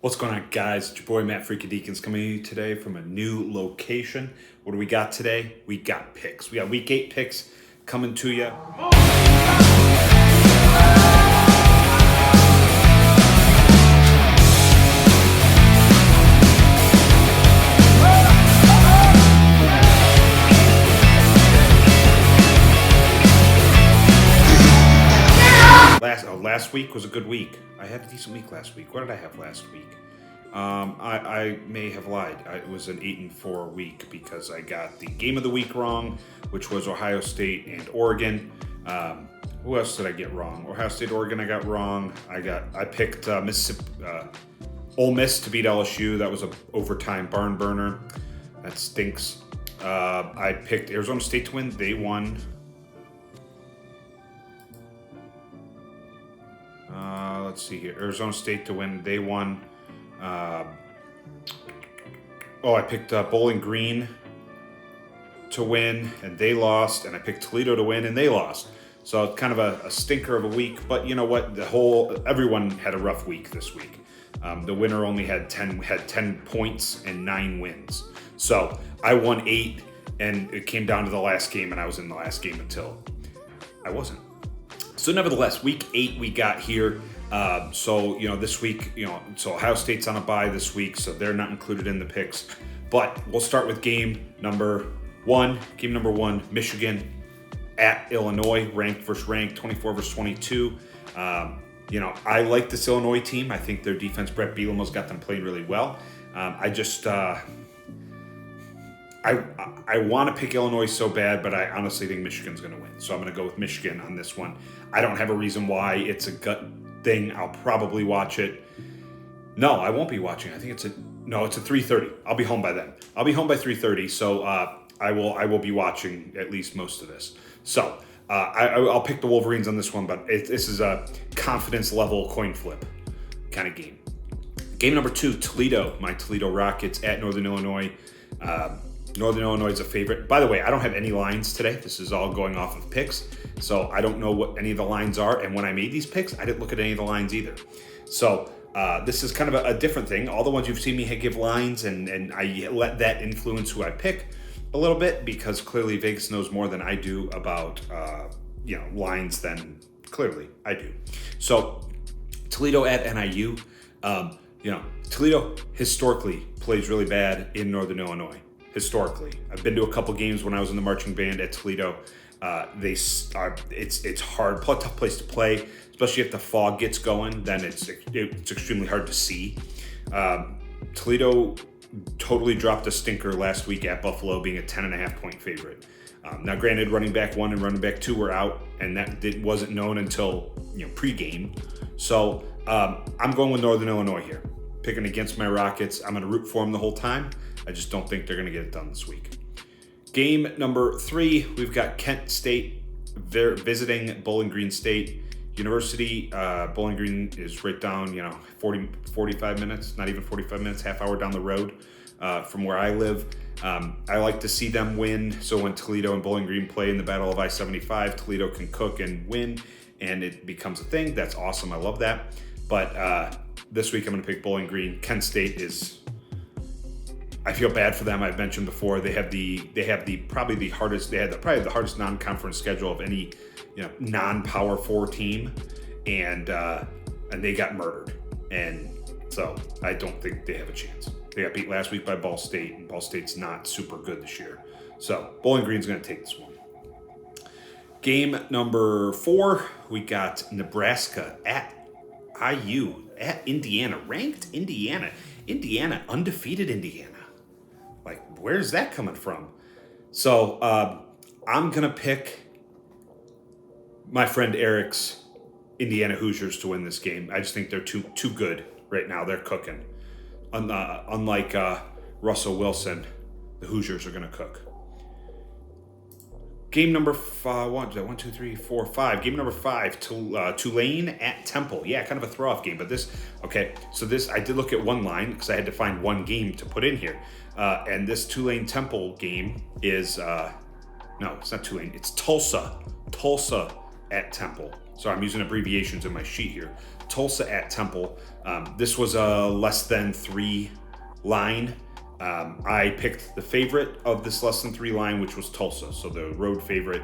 What's going on, guys? It's your boy Mattfreakin Deakins coming to you today from a new location. What do we got today? We got picks. We got week 8 picks coming to you. Last week was a good week. I had a decent week last week. What did I have last week? I may have lied. It was an 8-4 week because I got the game of the week wrong, which was Ohio State and Oregon. Who else did I get wrong? Ohio State, Oregon, I got wrong. I picked Mississippi, Ole Miss to beat LSU. That was an overtime barn burner. That stinks. I picked Arizona State to win. They won. Let's see here. Arizona State to win. They won. I picked Bowling Green to win, and they lost. And I picked Toledo to win, and they lost. So it's kind of a stinker of a week. But you know what? Everyone had a rough week this week. The winner only had 10 points and 9 wins. So I won 8, and it came down to the last game, and I was in the last game until I wasn't. So nevertheless, week 8 we got here. This week, so Ohio State's on a bye this week, so they're not included in the picks. But we'll start with game number 1. Game number 1, Michigan at Illinois, ranked versus ranked, 24 versus 22. I like this Illinois team. I think their defense, Brett Bielema's got them playing really well. I want to pick Illinois so bad, but I honestly think Michigan's going to win. So I'm going to go with Michigan on this one. I don't have a reason why. It's a gut thing. I'll probably watch it. No, I won't be watching. I think it's at 3:30. I'll be home by then. I'll be home by 3:30. So I will be watching at least most of this. So I'll pick the Wolverines on this one, but this is a confidence level coin flip kind of game. Game number 2, Toledo. My Toledo Rockets at Northern Illinois. Northern Illinois is a favorite. By the way, I don't have any lines today. This is all going off of picks. So I don't know what any of the lines are. And when I made these picks, I didn't look at any of the lines either. So this is kind of a different thing. All the ones you've seen me give lines, and I let that influence who I pick a little bit, because clearly Vegas knows more than I do about lines than clearly I do. So Toledo at NIU. Toledo historically plays really bad in Northern Illinois. Historically, I've been to a couple games when I was in the marching band at Toledo. It's hard, tough place to play, especially if the fog gets going. Then it's extremely hard to see. Toledo totally dropped a stinker last week at Buffalo, being a 10.5 point favorite. Now, granted, running back 1 and running back 2 were out, and that wasn't known until pregame. So I'm going with Northern Illinois here, picking against my Rockets. I'm going to root for them the whole time. I just don't think they're going to get it done this week. Game number 3, we've got Kent State visiting Bowling Green State University. Bowling Green is right down, 45 minutes, not even 45 minutes, half hour down the road from where I live. I like to see them win. So when Toledo and Bowling Green play in the Battle of I-75, Toledo can cook and win, and it becomes a thing. That's awesome. I love that. But this week I'm going to pick Bowling Green. Kent State I feel bad for them. I've mentioned before they had probably the hardest non-conference schedule of any non-Power 4 team, and they got murdered, and so I don't think they have a chance. They got beat last week by Ball State, and Ball State's not super good this year. So Bowling Green's going to take this one. Game number 4, we got Nebraska at IU at Indiana, ranked Indiana, undefeated Indiana. Like, where's that coming from? So I'm going to pick my friend Eric's Indiana Hoosiers to win this game. I just think they're too good right now. They're cooking. Unlike Russell Wilson, the Hoosiers are going to cook. Game number 5, Game number 5, Tulane at Temple. Yeah, kind of a throw-off game, but this, I did look at one line because I had to find one game to put in here. And this Tulane-Temple game is, no, it's not Tulane, it's Tulsa. Tulsa at Temple. So I'm using abbreviations in my sheet here. Tulsa at Temple. This was a less than 3 line. I picked the favorite of this less than 3 line, which was Tulsa, so the road favorite.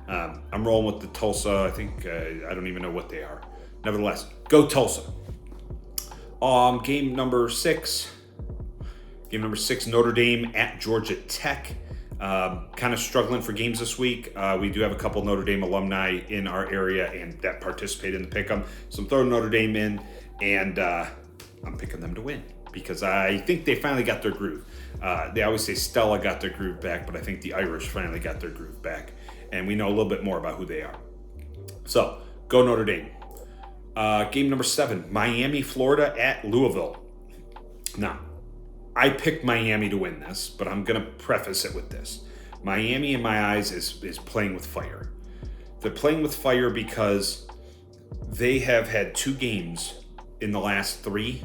I'm rolling with the Tulsa. I think I don't even know what they are. Nevertheless, go Tulsa. Game number 6. Notre Dame at Georgia Tech. Kind of struggling for games this week. We do have a couple Notre Dame alumni in our area and that participate in the pick'em. So I'm throwing Notre Dame in, and I'm picking them to win because I think they finally got their groove. They always say Stella got their groove back, but I think the Irish finally got their groove back, and we know a little bit more about who they are. So go Notre Dame. Game number 7, Miami, Florida at Louisville. Now, I picked Miami to win this, but I'm going to preface it with this. Miami, in my eyes, is playing with fire. They're playing with fire because they have had 2 games in the last 3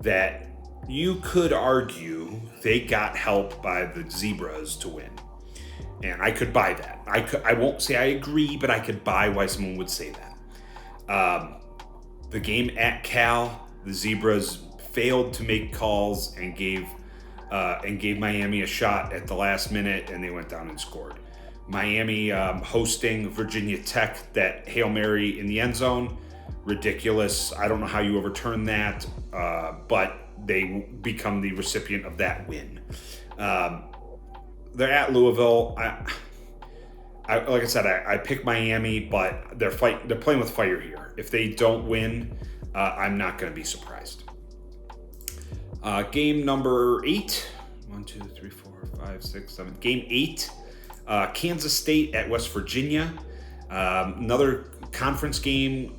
that you could argue they got help by the Zebras to win. And I could buy that. I won't say I agree, but I could buy why someone would say that. The game at Cal, the Zebras failed to make calls and gave Miami a shot at the last minute, and they went down and scored. Miami hosting Virginia Tech, that Hail Mary in the end zone, ridiculous. I don't know how you overturn that, but they become the recipient of that win. They're at Louisville. Like I said, I picked Miami, but they're playing with fire here. If they don't win, I'm not going to be surprised. Game number 8. 1, 2, 3, 4, 5, 6, 7. Game 8. Kansas State at West Virginia. Another conference game.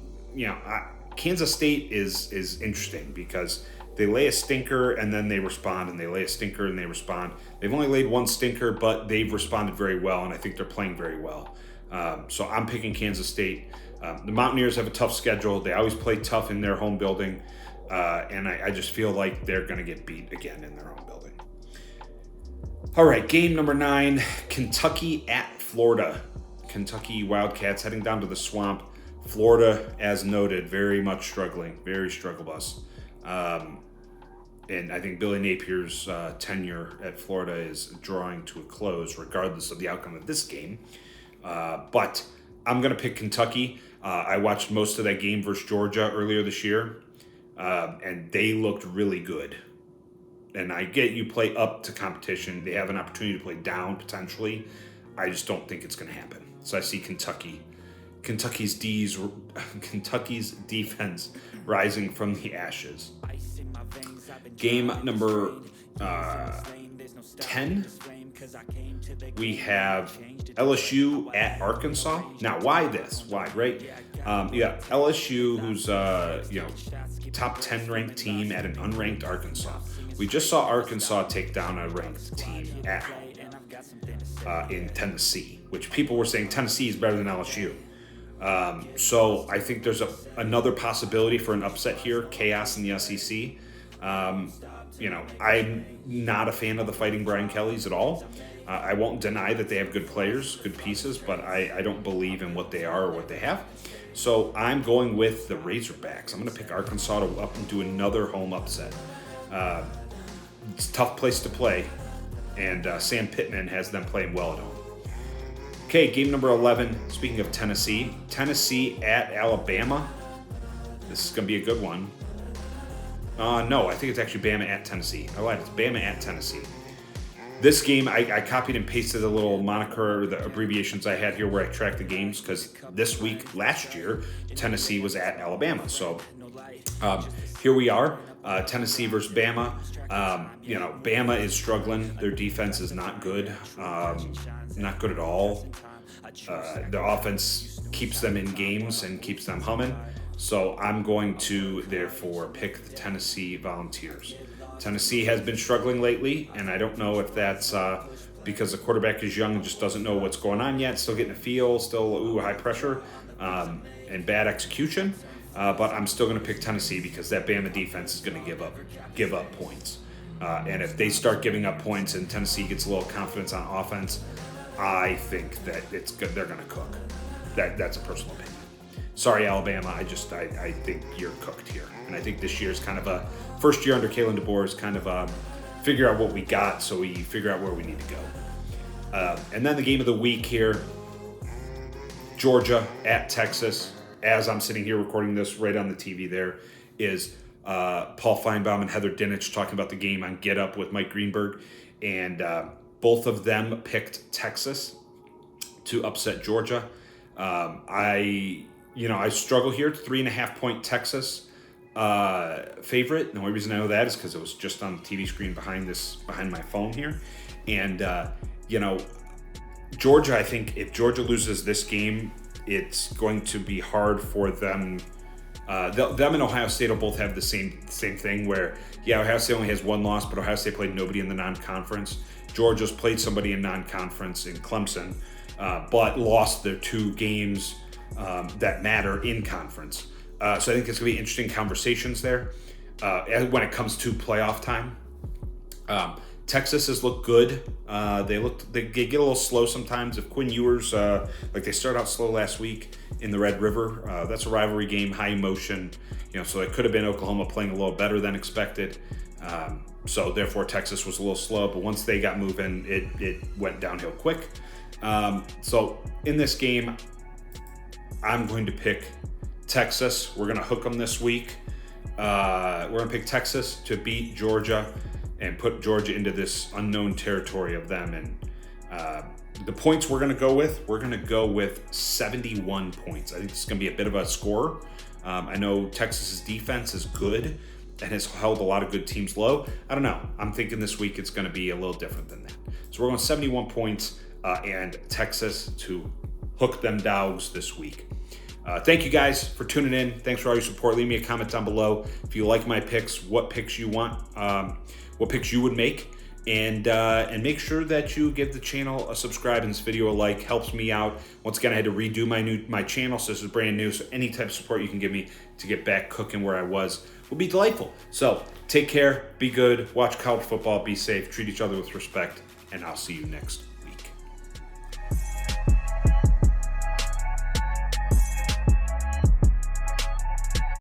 Kansas State is interesting because they lay a stinker and then they respond, and they lay a stinker and they respond. They've only laid 1 stinker, but they've responded very well, and I think they're playing very well. So I'm picking Kansas State. The Mountaineers have a tough schedule. They always play tough in their home building, and I just feel like they're going to get beat again in their home building. All right, game number 9, Kentucky at Florida. Kentucky Wildcats heading down to the Swamp. Florida, as noted, very much struggling, very struggle bus. And I think Billy Napier's tenure at Florida is drawing to a close, regardless of the outcome of this game. But I'm going to pick Kentucky. I watched most of that game versus Georgia earlier this year, and they looked really good. And I get you play up to competition. They have an opportunity to play down, potentially. I just don't think it's going to happen. So I see Kentucky's defense rising from the ashes. Game number 10, we have LSU at Arkansas. Now, why this? Why, right? LSU, who's top 10 ranked team at an unranked Arkansas. We just saw Arkansas take down a ranked team at home in Tennessee, which people were saying Tennessee is better than LSU. So I think there's another possibility for an upset here, chaos in the SEC. I'm not a fan of the Fighting Brian Kellys at all. I won't deny that they have good players, good pieces, but I don't believe in what they are or what they have. So I'm going with the Razorbacks. I'm going to pick Arkansas to up and do another home upset. It's a tough place to play, and Sam Pittman has them playing well at home. Okay, game number 11. Speaking of Tennessee at Alabama. This is going to be a good one. No, I think it's actually Bama at Tennessee. I lied, it's Bama at Tennessee. This game, I copied and pasted the little moniker, the abbreviations I had here where I tracked the games, because this week, last year, Tennessee was at Alabama. So here we are, Tennessee versus Bama. Bama is struggling. Their defense is not good. Not good at all. Their offense keeps them in games and keeps them humming. So I'm going to, therefore, pick the Tennessee Volunteers. Tennessee has been struggling lately, and I don't know if that's because the quarterback is young and just doesn't know what's going on yet, still getting a feel, still high pressure, and bad execution. But I'm still going to pick Tennessee because that Bama defense is going to give up points. And if they start giving up points and Tennessee gets a little confidence on offense, I think that it's good. They're going to cook. That's a personal opinion. sorry, Alabama. I think you're cooked here. And I think this year is kind of a first year under Kalen DeBoer is kind of figure out what we got so we figure out where we need to go. And then the game of the week here, Georgia at Texas. As I'm sitting here recording this, right on the TV there is Paul Feinbaum and Heather Dinich talking about the game on Get Up with Mike Greenberg. And both of them picked Texas to upset Georgia. I struggle here. 3.5-point Texas favorite. The only reason I know that is because it was just on the TV screen behind my phone here. And, Georgia, I think if Georgia loses this game, it's going to be hard for them. Them and Ohio State will both have the same thing where, Ohio State only has one loss, but Ohio State played nobody in the non-conference. Georgia's played somebody in non-conference in Clemson, but lost their 2 games that matter in conference. So I think it's going to be interesting conversations there when it comes to playoff time. Texas has looked good. They get a little slow sometimes. If Quinn Ewers, they started out slow last week in the Red River, that's a rivalry game, high emotion. So it could have been Oklahoma playing a little better than expected. So therefore Texas was a little slow, but once they got moving, it went downhill quick. So in this game, I'm going to pick Texas. We're going to hook them this week. We're going to pick Texas to beat Georgia and put Georgia into this unknown territory of them. And the points we're going to go with 71 points. I think this is going to be a bit of a score. I know Texas's defense is good and has held a lot of good teams low. I don't know. I'm thinking this week it's going to be a little different than that. So we're going 71 points and Texas to hook them dogs this week. Thank you guys for tuning in. Thanks for all your support. Leave me a comment down below if you like my picks, what picks you want, what picks you would make, and make sure that you give the channel a subscribe and this video a like. Helps me out. Once again, I had to redo my channel, so this is brand new. So any type of support you can give me to get back cooking where I was will be delightful. So take care, be good, watch college football, be safe, treat each other with respect, and I'll see you next